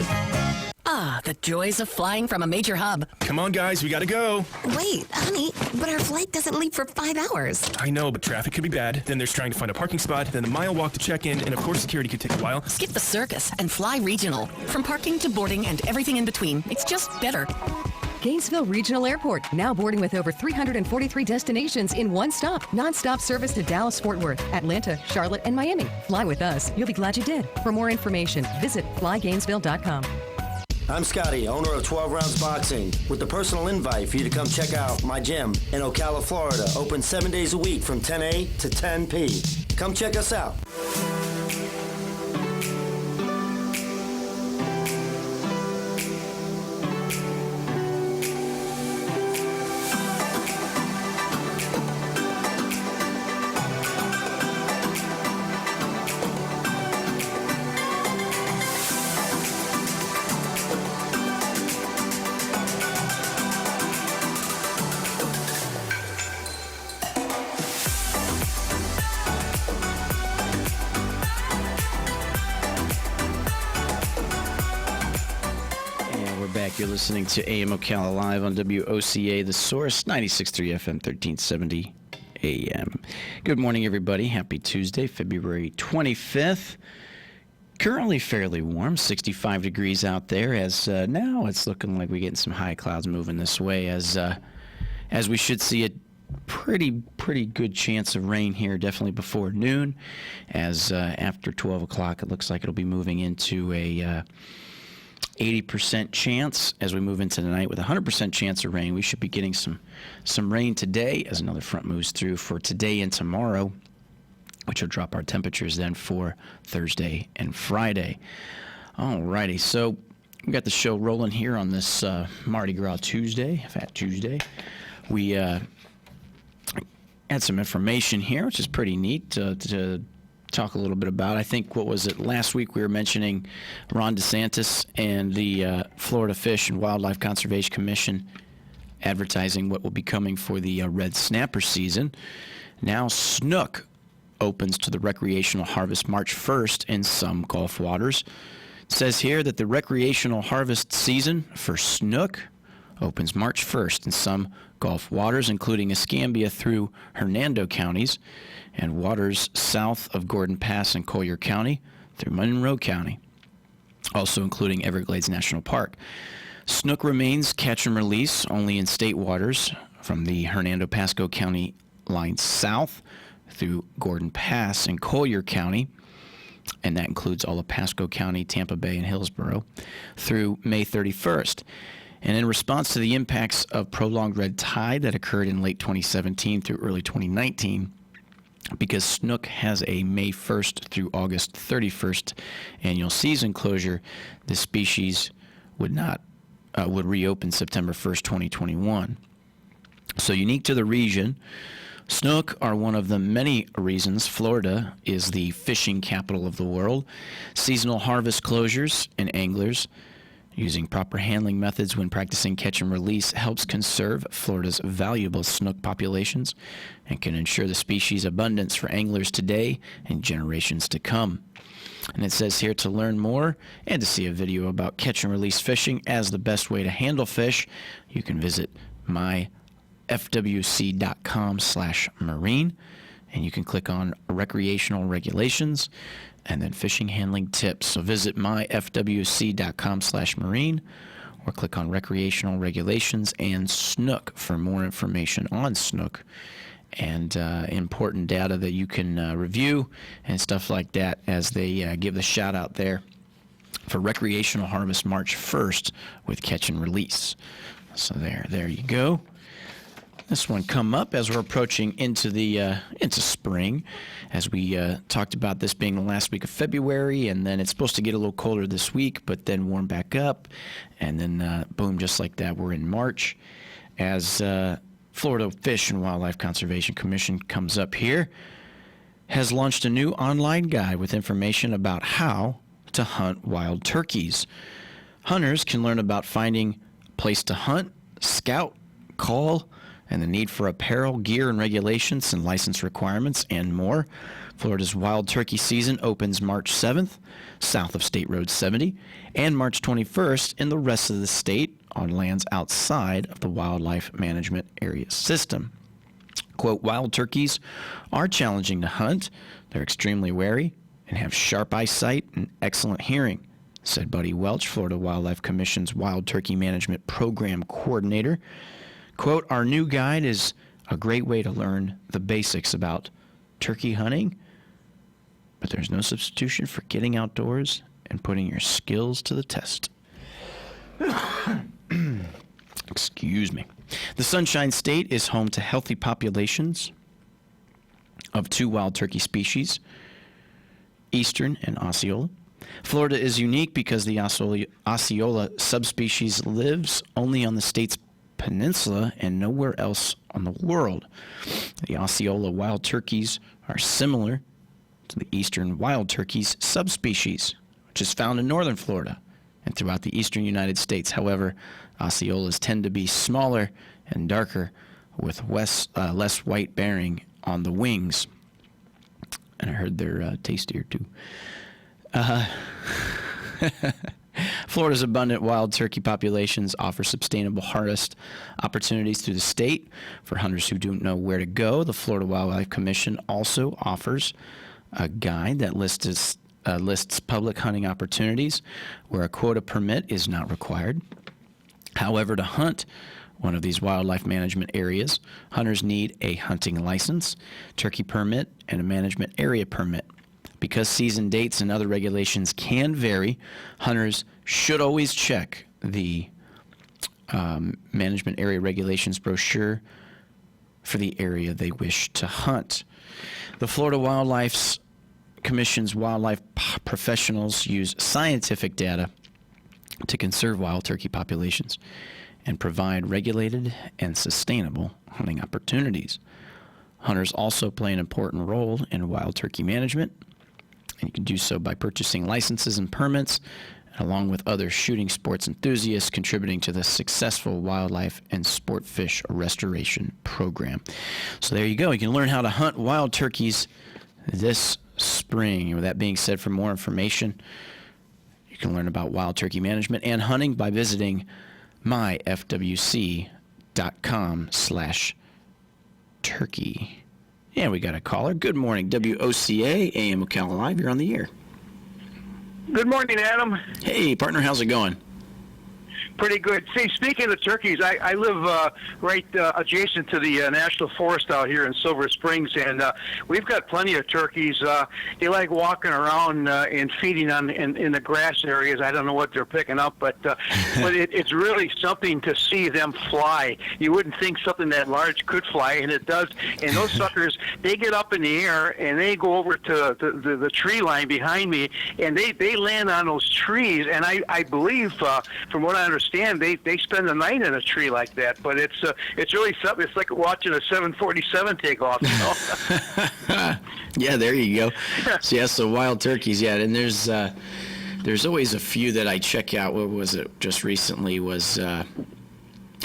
Ah, the joys of flying from a major hub. Come on, guys, we gotta go. Wait, honey, but our flight doesn't leave for 5 hours. I know, but traffic could be bad. Then there's trying to find a parking spot, then the mile walk to check in, and of course security could take a while. Skip the circus and fly regional. From parking to boarding and everything in between, it's just better. Gainesville Regional Airport, now boarding with over 343 destinations in one stop. Non-stop service to Dallas, Fort Worth, Atlanta, Charlotte, and Miami. Fly with us. You'll be glad you did. For more information, visit flygainesville.com. I'm Scotty, owner of 12 Rounds Boxing, with the personal invite for you to come check out my gym in Ocala, Florida, open 7 days a week from 10 a to 10 p. Come check us out. You're listening to AM Ocala Live on WOCA, The Source, 96.3 FM, 1370 AM. Good morning, everybody. Happy Tuesday, February 25th. Currently fairly warm, 65 degrees out there. As now it's looking like we're getting some high clouds moving this way, as we should see a pretty good chance of rain here, definitely before noon. As after 12 o'clock, it looks like it'll be moving into a 80% chance as we move into the night with 100% chance of rain. We should be getting some rain today as another front moves through for today and tomorrow, which will drop our temperatures then for Thursday and Friday. All righty, so we got the show rolling here on this Mardi Gras Tuesday, Fat Tuesday. We had some information here, which is pretty neat to talk a little bit about. I think, what was it, last week we were mentioning Ron DeSantis and the Florida Fish and Wildlife Conservation Commission advertising what will be coming for the red snapper season. Now snook opens to the recreational harvest March 1st in some Gulf waters. It says here that the recreational harvest season for snook opens March 1st in some Gulf waters, including Escambia through Hernando counties, and waters south of Gordon Pass in Collier County through Monroe County, also including Everglades National Park. Snook remains catch and release only in state waters from the Hernando-Pasco County line south through Gordon Pass in Collier County, and that includes all of Pasco County, Tampa Bay, and Hillsborough, through May 31st. And in response to the impacts of prolonged red tide that occurred in late 2017 through early 2019, because snook has a May 1st through August 31st annual season closure, the species would reopen September 1st, 2021. So unique to the region, snook are one of the many reasons Florida is the fishing capital of the world. Seasonal harvest closures and anglers using proper handling methods when practicing catch and release helps conserve Florida's valuable snook populations and can ensure the species' abundance for anglers today and generations to come. And it says here to learn more and to see a video about catch and release fishing as the best way to handle fish, you can visit myfwc.com/marine, and you can click on recreational regulations and then fishing handling tips. So visit myfwc.com/marine or click on recreational regulations and snook for more information on snook and important data that you can review and stuff like that as they give the shout out there for recreational harvest March 1st with catch and release. So there you go. This one come up as we're approaching into spring, as we talked about this being the last week of February, and then it's supposed to get a little colder this week, but then warm back up, and then boom, just like that, we're in March. As Florida Fish and Wildlife Conservation Commission comes up here, has launched a new online guide with information about how to hunt wild turkeys. Hunters can learn about finding a place to hunt, scout, call, and the need for apparel, gear, and regulations and license requirements, and more. Florida's wild turkey season opens March 7th, south of State Road 70, and March 21st in the rest of the state on lands outside of the Wildlife Management Area System. Quote, wild turkeys are challenging to hunt. They're extremely wary and have sharp eyesight and excellent hearing, said Buddy Welch, Florida Wildlife Commission's Wild Turkey Management Program Coordinator. Quote, our new guide is a great way to learn the basics about turkey hunting, but there's no substitution for getting outdoors and putting your skills to the test. Excuse me. The Sunshine State is home to healthy populations of two wild turkey species, Eastern and Osceola. Florida is unique because the Osceola subspecies lives only on the state's peninsula and nowhere else on the world. The Osceola wild turkeys are similar to the eastern wild turkeys subspecies, which is found in northern Florida and throughout the eastern United States. However, Osceolas tend to be smaller and darker with less white bearing on the wings. And I heard they're tastier too. Florida's abundant wild turkey populations offer sustainable harvest opportunities through the state. For hunters who don't know where to go, the Florida Wildlife Commission also offers a guide that lists public hunting opportunities where a quota permit is not required. However, to hunt one of these wildlife management areas, hunters need a hunting license, turkey permit, and a management area permit. Because season dates and other regulations can vary, hunters should always check the management area regulations brochure for the area they wish to hunt. The Florida Wildlife Commission's wildlife professionals use scientific data to conserve wild turkey populations and provide regulated and sustainable hunting opportunities. Hunters also play an important role in wild turkey management, and you can do so by purchasing licenses and permits, along with other shooting sports enthusiasts contributing to the successful wildlife and sport fish restoration program. So there you go. You can learn how to hunt wild turkeys this spring. With that being said, for more information, you can learn about wild turkey management and hunting by visiting myfwc.com/turkey. And we got a caller. Good morning, WOCA, AM Ocala Live. You're on the air. Good morning, Adam. Hey, partner. How's it going? Pretty good. See, speaking of turkeys, I live right adjacent to the National Forest out here in Silver Springs, and we've got plenty of turkeys. They like walking around and feeding in the grass areas. I don't know what they're picking up, but it's really something to see them fly. You wouldn't think something that large could fly, and it does. And those suckers, they get up in the air, and they go over to the tree line behind me, and they land on those trees. And I believe, from what I understand, they spend the night in a tree like that. But it's really something. It's like watching a 747 take off. You know? Yeah, there you go. So wild turkeys. Yeah, and there's always a few that I check out. What was it? Just recently was I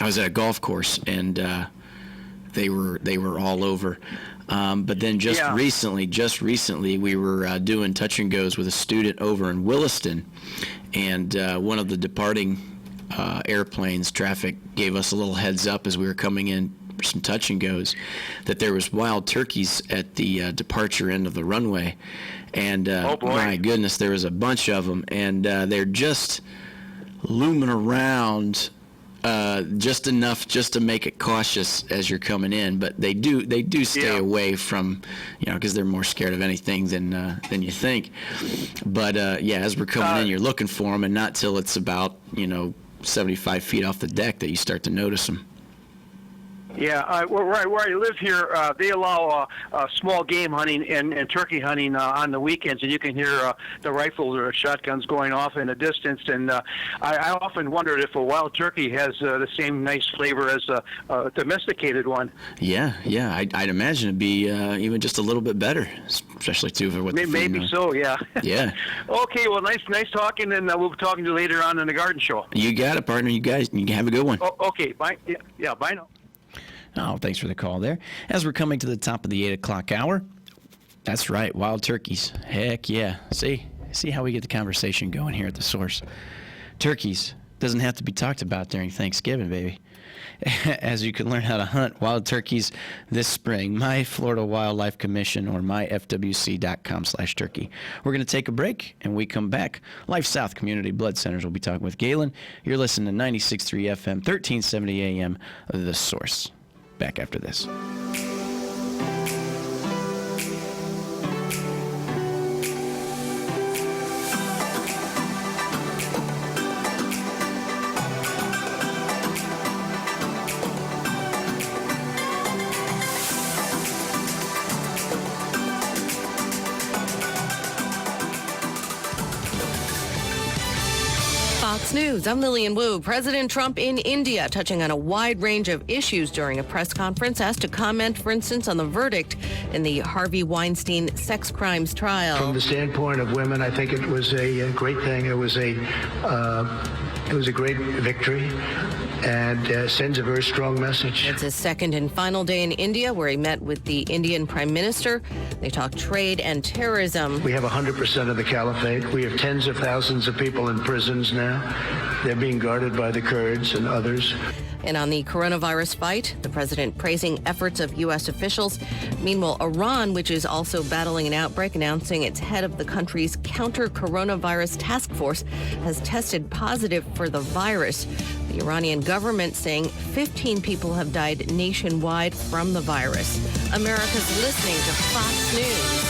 was at a golf course, and they were all over. But then just recently, we were doing touch and goes with a student over in Williston, and one of the departing airplanes, traffic, gave us a little heads up as we were coming in for some touch and goes that there was wild turkeys at the departure end of the runway, and my goodness, there was a bunch of them, and they're just looming around. Just enough just to make it cautious as you're coming in, but they do stay away from, because they're more scared of anything than you think. But as we're coming in, you're looking for them, and not till it's about 75 feet off the deck that you start to notice them. Yeah, where I live here, they allow small game hunting and turkey hunting on the weekends, and you can hear the rifles or shotguns going off in the distance. And I often wondered if a wild turkey has the same nice flavor as a domesticated one. Yeah, I'd imagine it'd be even just a little bit better, especially too for what. Maybe so, yeah. Yeah. Okay, well, nice talking, and we'll be talking to you later on in the garden show. You got it, partner. You guys, you have a good one. Oh, okay, bye. Yeah, bye now. Oh, thanks for the call there. As we're coming to the top of the 8 o'clock hour, that's right, wild turkeys. Heck yeah. See how we get the conversation going here at the source. Turkeys doesn't have to be talked about during Thanksgiving, baby. As you can learn how to hunt wild turkeys this spring, My Florida Wildlife Commission or myfwc.com/turkey. We're going to take a break, and we come back. Life South Community Blood Centers will be talking with Galen. You're listening to 96.3 FM, 1370 AM, The Source. Back after this. Fox News, I'm Lillian Wu. President Trump in India, touching on a wide range of issues during a press conference, asked to comment, for instance, on the verdict in the Harvey Weinstein sex crimes trial. From the standpoint of women, I think it was a great thing. It was a great victory and sends a very strong message. It's his second and final day in India, where he met with the Indian Prime Minister. They talked trade and terrorism. We have 100% of the caliphate. We have tens of thousands of people in prisons now. They're being guarded by the Kurds and others. And on the coronavirus fight, the president praising efforts of U.S. officials. Meanwhile, Iran, which is also battling an outbreak, announcing its head of the country's counter-coronavirus task force has tested positive for the virus. The Iranian government saying 15 people have died nationwide from the virus. America's listening to Fox News.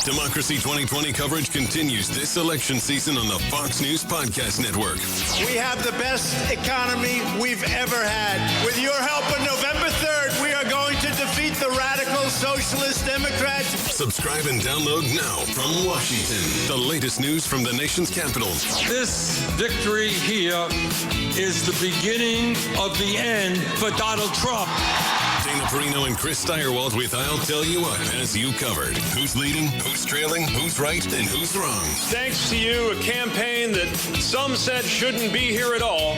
Democracy 2020 coverage continues this election season on the Fox News Podcast Network. We have the best economy we've ever had. With your help on November 3rd, we are going to defeat the radical socialist Democrats. Subscribe and download now from Washington. The latest news from the nation's capital. This victory here is the beginning of the end for Donald Trump. Dana Perino and Chris Steyerwalt with I'll Tell You What has you covered. Who's leading, who's trailing, who's right, and who's wrong. Thanks to you, a campaign that some said shouldn't be here at all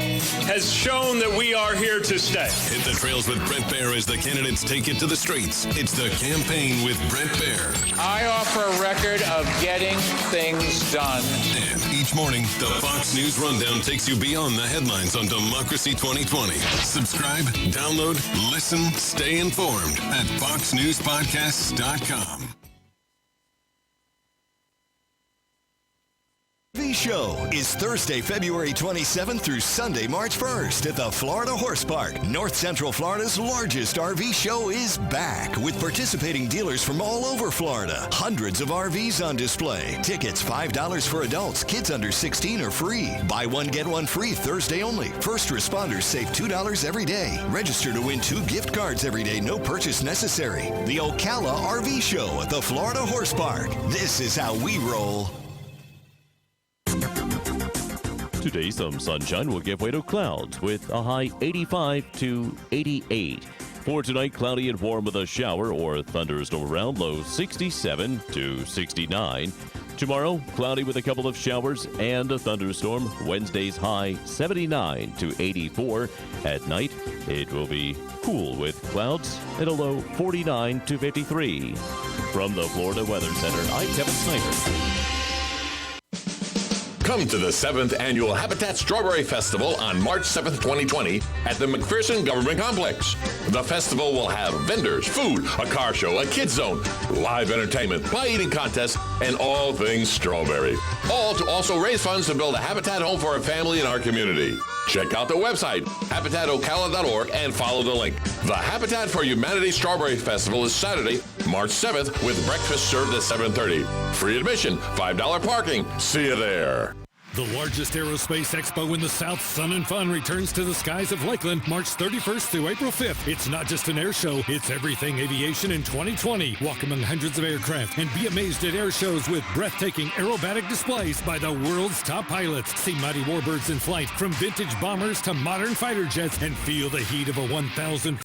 has shown that we are here to stay. Hit the trails with Brent Baer as the candidates take it to the streets. It's the campaign with Brent Baer. I offer a record of getting things done. And each morning, the Fox News Rundown takes you beyond the headlines on Democracy 2020. Subscribe, download, listen, stay informed at foxnewspodcasts.com. Show is Thursday, February 27th through Sunday, March 1st at the Florida Horse Park. North Central Florida's largest RV show is back with participating dealers from all over Florida. Hundreds of RVs on display. Tickets $5 for adults. Kids under 16 are free. Buy one, get one free Thursday only. First responders save $2 every day. Register to win 2 gift cards every day. No purchase necessary. The Ocala RV Show at the Florida Horse Park. This is how we roll. Today, some sunshine will give way to clouds with a high 85 to 88. For tonight, cloudy and warm with a shower or thunderstorm around, low 67 to 69. Tomorrow, cloudy with a couple of showers and a thunderstorm. Wednesday's high 79 to 84. At night, it will be cool with clouds at a low 49 to 53. From the Florida Weather Center, I'm Kevin Snyder. Come to the 7th Annual Habitat Strawberry Festival on March 7th, 2020 at the McPherson Government Complex. The festival will have vendors, food, a car show, a kids zone, live entertainment, pie eating contests, and all things strawberry. All to also raise funds to build a habitat home for a family in our community. Check out the website, habitatocala.org, and follow the link. The Habitat for Humanity Strawberry Festival is Saturday, March 7th, with breakfast served at 7:30. Free admission, $5 parking. See you there. The largest aerospace expo in the South, Sun and Fun, returns to the skies of Lakeland March 31st through April 5th. It's not just an air show, it's everything aviation in 2020. Walk among hundreds of aircraft and be amazed at air shows with breathtaking aerobatic displays by the world's top pilots. See mighty warbirds in flight, from vintage bombers to modern fighter jets, and feel the heat of a 1,000